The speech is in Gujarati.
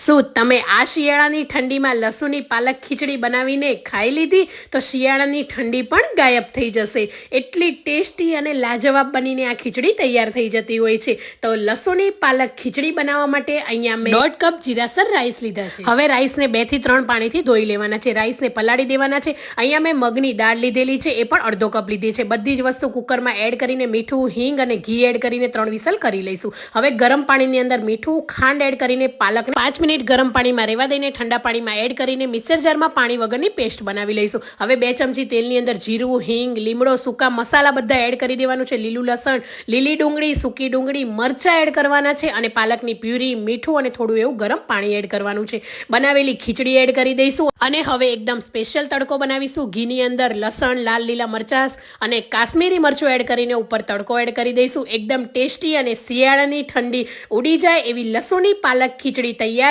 શું તમે આ શિયાળાની ઠંડીમાં લસુની પાલક ખીચડી બનાવીને ખાઈ લીધી? તો શિયાળાની ઠંડી પણ ગાયબ થઈ જશે. એટલી ટેસ્ટી અને લાજવાબ બનીને આ ખીચડી તૈયાર થઈ જતી હોય છે. તો લસુની પાલક ખીચડી બનાવવા માટે અહીંયા મેં 1.5 કપ જીરાસર રાઈસ લીધા છે. હવે રાઈસને 2 થી 3 પાણીથી ધોઈ લેવાના છે. રાઈસને પલાળી દેવાના છે. અહીંયા મેં મગની દાળ લીધેલી છે, એ પણ 1/2 કપ લીધી છે. બધી જ વસ્તુ કુકરમાં એડ કરીને મીઠું, હિંગ અને ઘી એડ કરીને 3 વિસલ કરી લઈશું. હવે ગરમ પાણીની અંદર મીઠું, ખાંડ એડ કરીને પાલકને 5 મિનિટ ગરમ પાણીમાં રહેવા દઈને ઠંડા પાણીમાં એડ કરીને મિક્સર જારમાં પાણી વગરની પેસ્ટ બનાવી લઈશું. હવે 2 ચમચી તેલની અંદર જીરું, હિંગ, લીમડો, સૂકા મસાલા બધા એડ કરી દેવાનું છે. લીલું લસણ, લીલી ડુંગળી, સૂકી ડુંગળી, મરચાં એડ કરવાના છે અને પાલકની પ્યુરી, મીઠું અને થોડું એવું ગરમ પાણી એડ કરવાનું છે. બનાવેલી ખીચડી એડ કરી દઈશું અને હવે એકદમ સ્પેશિયલ તડકો બનાવીશું. ઘીની અંદર લસણ, લાલ લીલા મરચાં અને કાશ્મીરી મરચું એડ કરીને ઉપર તડકો એડ કરી દઈશું. એકદમ ટેસ્ટી અને શિયાળાની ઠંડી ઉડી જાય એવી લસુની પાલક ખીચડી તૈયાર.